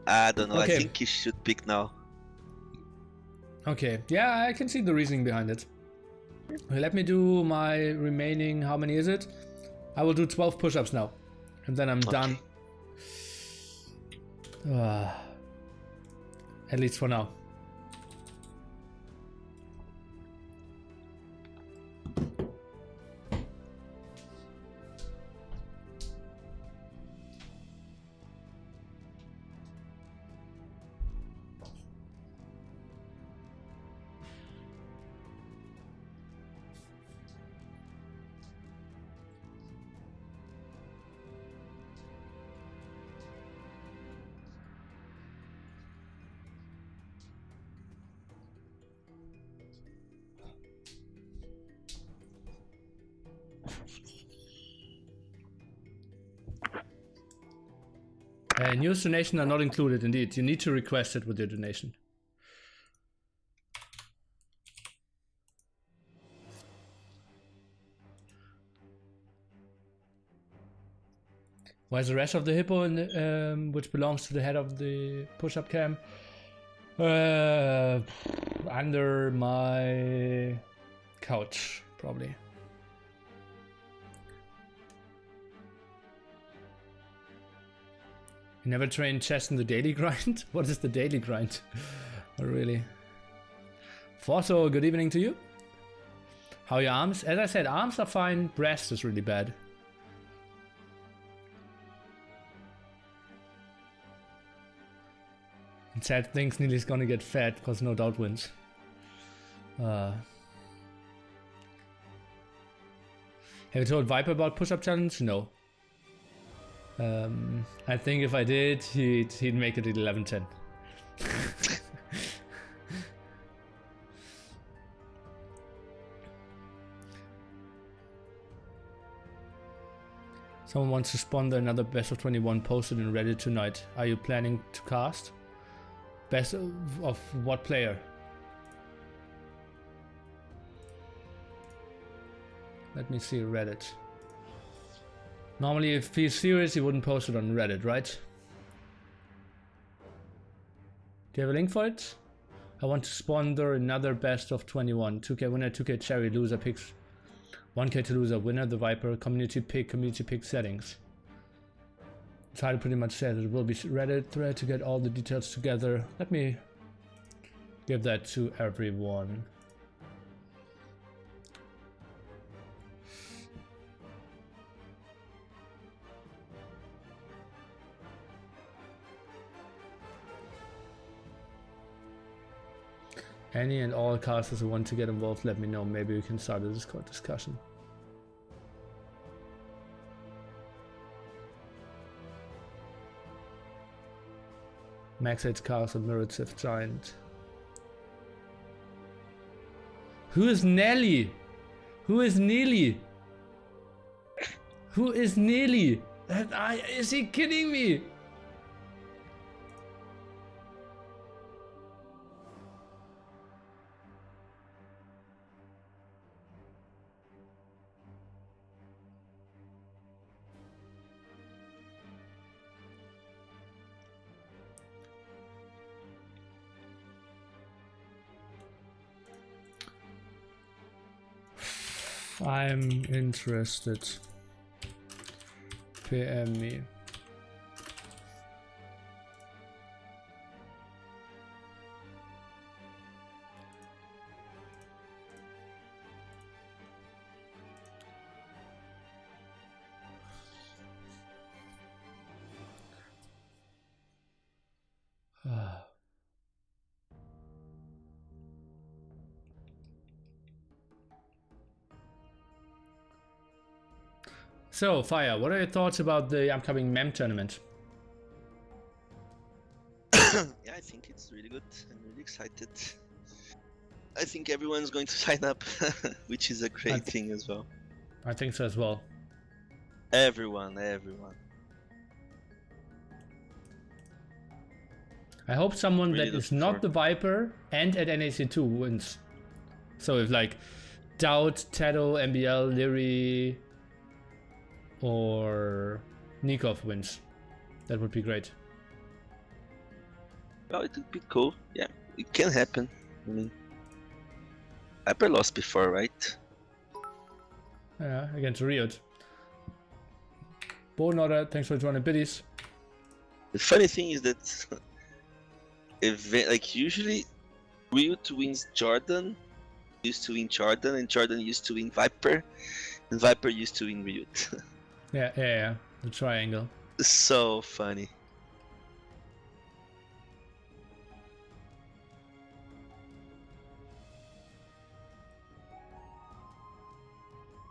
I don't know. Okay. I think you should pick now. Okay. Yeah, I can see the reasoning behind it. Let me do my remaining, how many is it? I will do 12 push-ups now, and then I'm done. At least for now. News donation are not included, indeed. You need to request it with your donation. Where's the rest of the hippo, in the, which belongs to the head of the push-up cam? Under my couch, probably. You never train chess in the daily grind? What is the daily grind? Oh, really? Forso, good evening to you. How are your arms? As I said, arms are fine, breast is really bad. And sad things, Neely's gonna get fat because no DauT wins. Have you told Viper about push-up challenge? No. I think if I did, he'd make it at 11:10. Someone wants to sponsor another best of 21 posted in Reddit tonight. Are you planning to cast? Best of what player? Let me see Reddit. Normally if he's serious he wouldn't post it on Reddit, right? Do you have a link for it? I want to sponsor another best of 21. 2k winner, 2k cherry, loser picks 1k to loser, winner, the Viper, community pick settings. The title pretty much says it will be Reddit thread to get all the details together. Let me give that to everyone. Any and all casters who want to get involved, let me know. Maybe we can start a Discord discussion. Max 8 caster, Mirrored Sith Giant. Who is Nelly? Who is Neely? Who is Neely? Is he kidding me? I'm interested. PM me. So, Fire, what are your thoughts about the upcoming MEM tournament? Yeah, I think it's really good. I'm really excited. I think everyone's going to sign up, which is a great thing as well. I think so as well. Everyone. I hope someone really that is not the Viper and at NAC2 wins. So if like DauT, Tedo, MBL, Leary or Nikov wins, that would be great. Well, it would be cool. Yeah, it can happen. I mean, Viper lost before, right? Yeah, against Riot. Bonora, thanks for joining biddies. The funny thing is that like usually Riot wins Jordan, used to win Jordan, and Jordan used to win Viper, and Viper used to win Riot. Yeah, the triangle. So funny.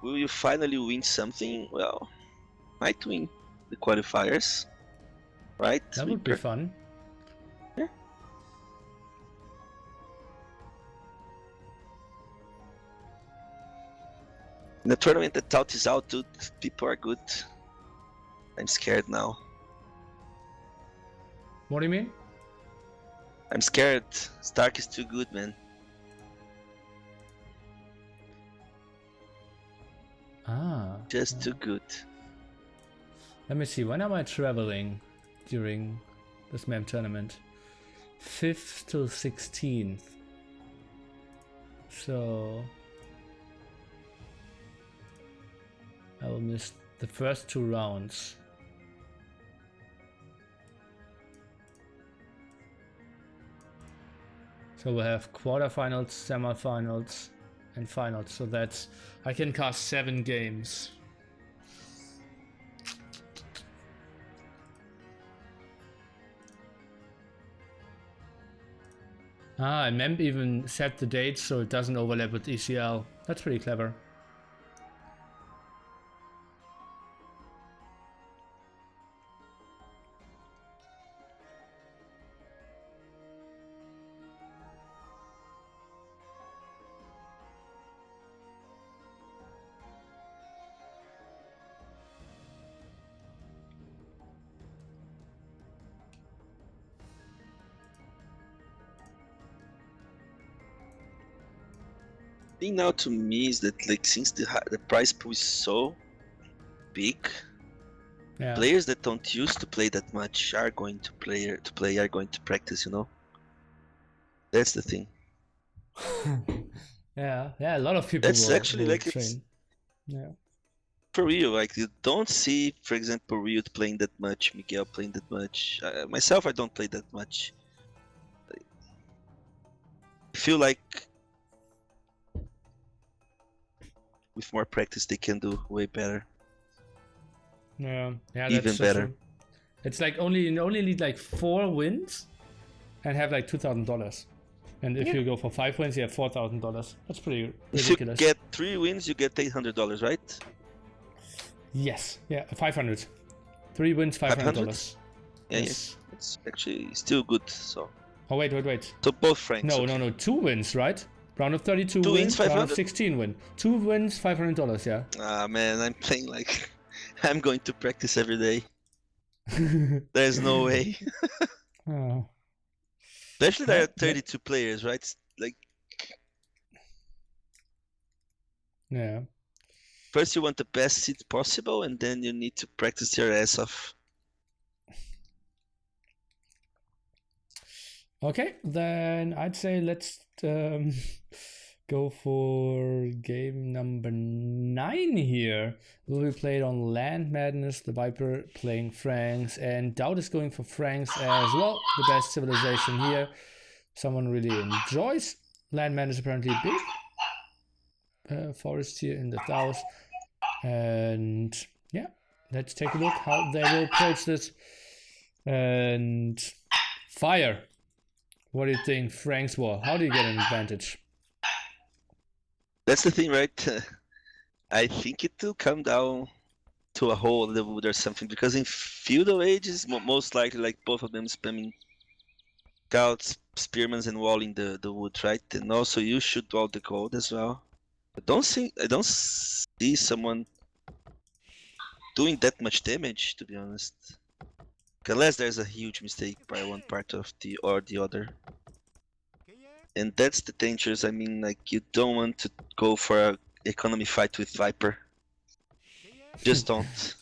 Will you finally win something? Well, might win the qualifiers, right? That would be fun. Yeah. In the tournament that DauT is out, dude, people are good. I'm scared now. What do you mean? I'm scared. Stark is too good, man. Ah. Just too good. Let me see, when am I traveling during this MAM tournament? 5th to 16th. So I will miss the first 2 rounds. So we'll have quarterfinals, semifinals, and finals. So that's, I can cast 7 games. Ah, and MEMP even set the dates so it doesn't overlap with ECL. That's pretty clever. Thing now to me is that like since the prize pool is so big, Yeah. players that don't used to play that much are going to are going to practice, you know. That's the thing. Yeah, a lot of people That's will, actually will like train. Yeah. For real, like you don't see, for example, Ryut playing that much, Miguel playing that much. Myself, I don't play that much. I feel like with more practice, they can do way better. Yeah, that's Even so better. true. It's like you only need like 4 wins and have like $2,000. And if you go for 5 wins, you have $4,000. That's pretty ridiculous. If you get 3 wins, you get $800, right? Yes, yeah, 500. 3 wins, $500. Yes. It's actually still good. So. Oh wait. So both franks. No, okay. no, 2 wins, right? Round of 32 2 wins, wins, round of 500? 16 win. 2 wins, $500. Yeah. Ah man, I'm playing like I'm going to practice every day. There's no way. Oh. Especially there are 32 players, right? Like. Yeah. First, you want the best seat possible, and then you need to practice your ass off. Okay, then I'd say let's go for game number 9 here. Will be played on Land Madness, the Viper playing Franks, and DauT is going for Franks as well. The best civilization here. Someone really enjoys. Land Madness apparently big. Forest here in the south. And yeah, let's take a look how they will approach this. And fire. What do you think, Frank's War? How do you get an advantage? That's the thing, right? I think it will come down to a hole in the wood or something, because in Feudal Ages, most likely, like both of them spamming scouts, spearmen, and walling the wood, right? And also you shoot all the gold as well. I don't see someone doing that much damage, to be honest. Unless there's a huge mistake by one part of the other. And that's the dangerous. I mean, like, you don't want to go for a economy fight with Viper. Just don't.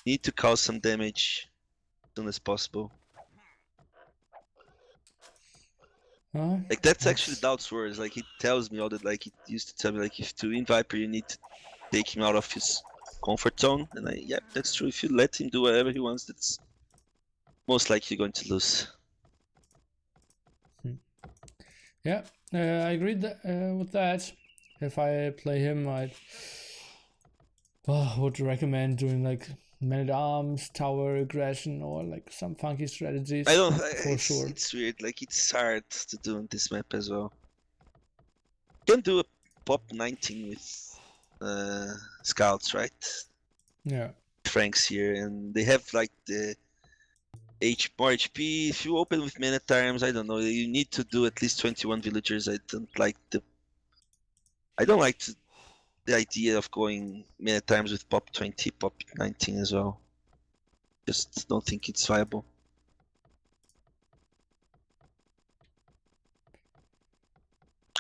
Need to cause some damage as soon as possible. Like, that's actually DauT's words. Like, he tells me all that. Like, he used to tell me, like, if to win Viper, you need to take him out of his comfort zone. And yeah, that's true. If you let him do whatever he wants, that's most likely going to lose. Yeah, I agree with that. If I play him, I would recommend doing like man-at-arms, tower aggression, or like some funky strategies. For sure. It's weird. Like, it's hard to do on this map as well. You can do a pop 19 with scouts, right? Yeah. Franks here, and they have like the more HP. If you open with man-at-arms, I don't know. You need to do at least 21 villagers. I don't like the idea of going man-at-arms with pop 20, pop 19 as well. Just don't think it's viable.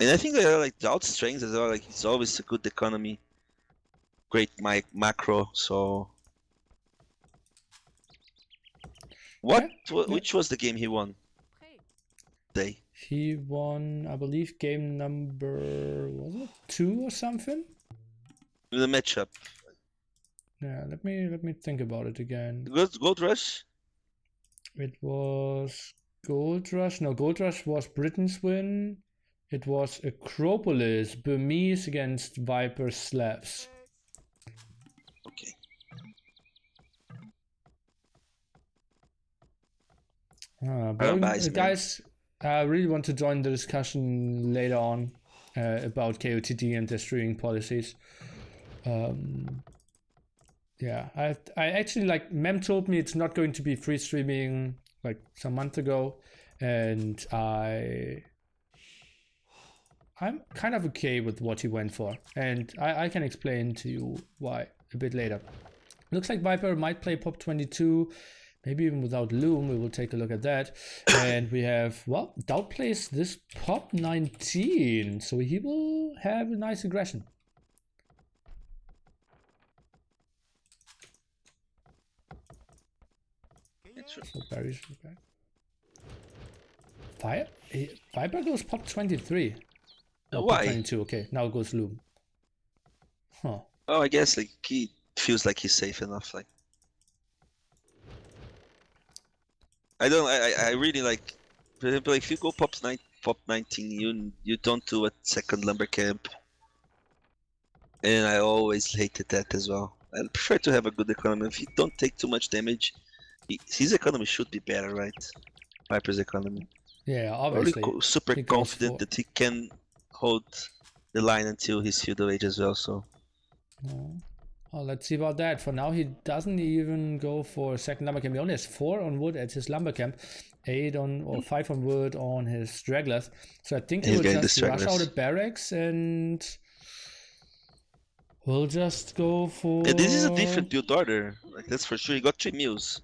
And I think that like DauT strengths as well. Like, it's always a good economy, great macro. So What? Yeah. Which was the game he won? Day. He won, I believe, game number, was it 2 or something? The matchup. Yeah, let me think about it again. Gold Rush? It was Gold Rush. No, Gold Rush was Britain's win. It was Acropolis, Burmese against Viper Slavs. Okay. Guys, I really want to join the discussion later on about KOTD and their streaming policies. Yeah, I actually, like, Mem told me it's not going to be free streaming like some month ago, and I'm kind of okay with what he went for, and I can explain to you why a bit later. Looks like Viper might play Pop 22, maybe even without Loom. We will take a look at that. And we have, well, DauT plays this Pop 19, so he will have a nice aggression. So Barry's back. Viper goes Pop 23. Oh, Why? Pop 22, okay. Now it goes Loom. Huh. Oh, I guess like he feels like he's safe enough. Like I really like. For example, if you go Pop 19, you don't do a second lumber camp, and I always hated that as well. I prefer to have a good economy. If you don't take too much damage, his economy should be better, right? Viper's economy. Yeah, obviously. Really super confident that he can hold the line until his feudal age as well. So. Well, let's see about that. For now, he doesn't even go for second lumber camp. He only has 4 on wood at his lumber camp, 8 on or 5 on wood on his stragglers. So I think he will just rush out at barracks and we'll just go for. Yeah, this is a different build order. Like that's for sure. He got 3 mills.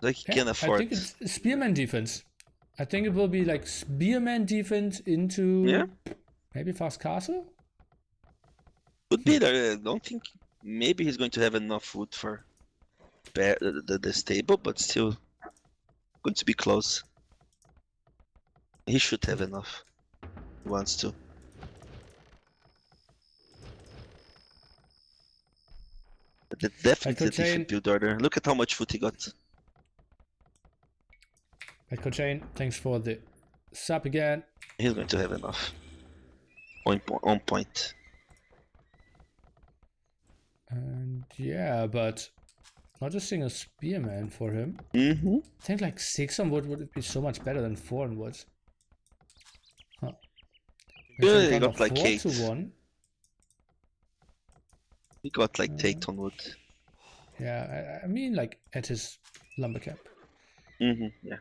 Like he can afford. I think it's spearman defense. I think it will be like spearman defense into maybe fast castle. Could be there. I don't think. Maybe he's going to have enough wood for the stable, but still going to be close. He should have enough. He wants to. But definitely a different build order. Look at how much food he got. Echo Chain, thanks for the sub again. He's going to have enough. On point. And yeah, but not a single spearman for him. I think like 6 on wood would be so much better than 4 on wood. Huh. Yeah, he got like 8. To 1. He got like 8 on wood. Yeah, I mean like at his lumber camp. Yeah.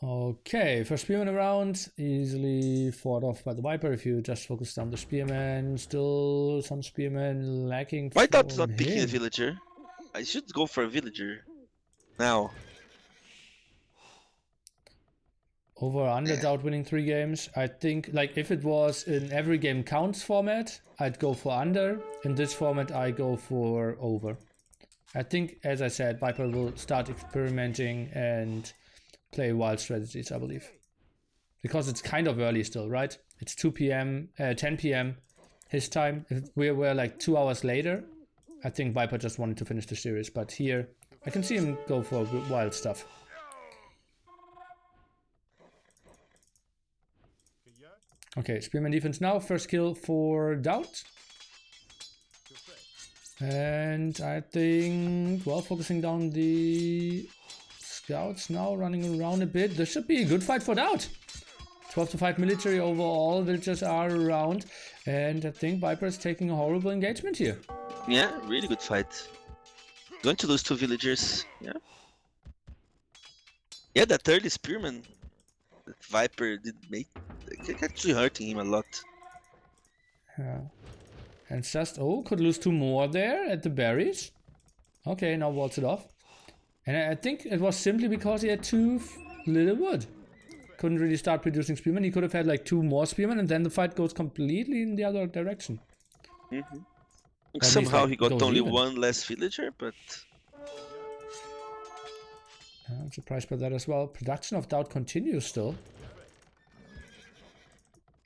Okay, first spearman around, easily fought off by the Viper if you just focus on the spearman. Still some spearmen lacking. Why DauT's not picking a villager? I should go for a villager now. Over or under DauT winning 3 games. I think like if it was in every game counts format, I'd go for under. In this format, I go for over. I think, as I said, Viper will start experimenting and play wild strategies, I believe. Because it's kind of early still, right? It's 2 p.m., 10 p.m. his time. If we were like 2 hours later, I think Viper just wanted to finish the series. But here, I can see him go for wild stuff. Okay, spearman defense now. First kill for DauT. And I think, well, focusing down the scouts now, running around a bit. This should be a good fight for DauT. 12-5 military overall. Villagers are around. And I think Viper is taking a horrible engagement here. Yeah, really good fight. Going to lose 2 villagers. Yeah, that early spearman that Viper did make, actually hurting him a lot. Yeah. And just, could lose 2 more there at the berries. Okay, now waltz it off. And I think it was simply because he had 2 little wood. Couldn't really start producing spearmen. He could have had like 2 more spearmen and then the fight goes completely in the other direction. Or at least, Somehow like, he got goes only even. one less villager, but I'm surprised by that as well. Production of DauT continues still.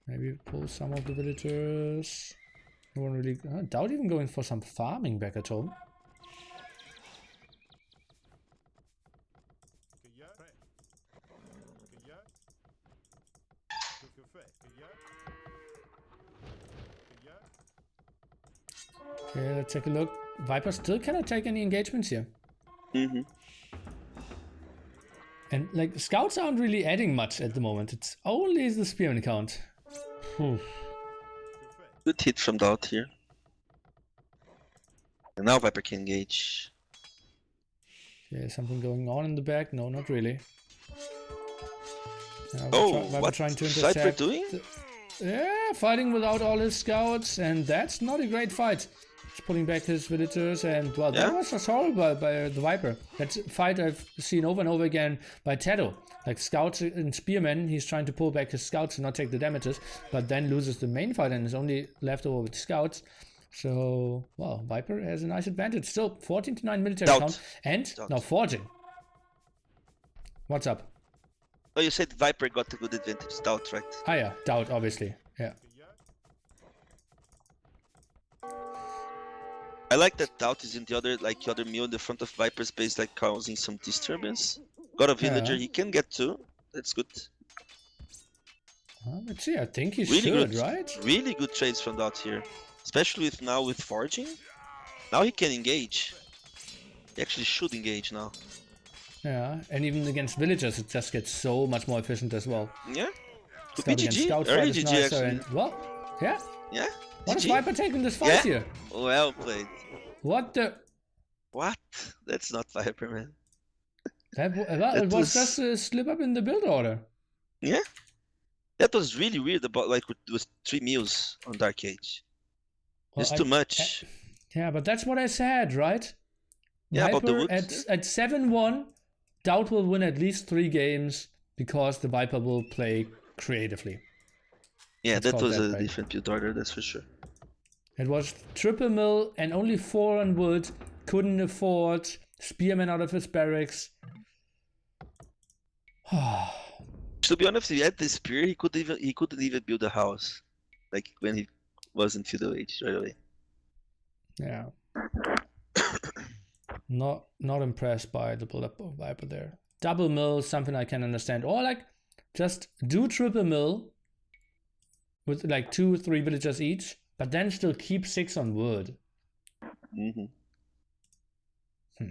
Maybe pull some of the villagers. No one really... DauT even going for some farming back at home. Okay, let's take a look. Viper still cannot take any engagements here. And like scouts aren't really adding much at the moment. It's only the spearman count. Whew. Good hit from DauT here. And now Viper can engage. Okay, something going on in the back? No, not really. Oh, what trying to Viper intercept. doing? Yeah, fighting without all his scouts, and that's not a great fight. He's pulling back his villagers, and well, that was assault by the Viper. That's a fight I've seen over and over again by Tedo. Like scouts and spearmen, he's trying to pull back his scouts and not take the damages, but then loses the main fight and is only left over with scouts. So, well, Viper has a nice advantage. Still 14 to 9 military count, and now forging. What's up? Oh, you said Viper got a good advantage. DauT, right? Ah, yeah, DauT, obviously. Yeah. I like that DauT is in the other mill in the front of Viper's base, like causing some disturbance. Got a villager, he can get two. That's good. Let's see, I think he Really should, good, right? really good trades from DauT here. Especially with forging. Now he can engage. He actually should engage now. Yeah, and even against villagers, it just gets so much more efficient as well. Yeah. Could be GG. Early GG actually. And, well, yeah. Yeah. What is Viper taking this fight here? Well played. What the? What? That's not Viper, man. It was just a slip up in the build order. Yeah. That was really weird about like with 3 meals on Dark Age. Well, it's too much. Yeah, but that's what I said, right? Yeah, Viper about the wood. At 7-1, DauT will win at least 3 games because the Viper will play creatively. Yeah, that was a different build order, that's for sure. It was triple mill and only 4 on wood. Couldn't afford spearmen out of his barracks. To be honest, if he had the spear, he couldn't even build a house, like when he was in Feudal Age right away. Yeah. Not impressed by the build up of Viper there. Double mill, something I can understand, or like just do triple mill with like 2 or 3 villagers each, but then still keep 6 on wood.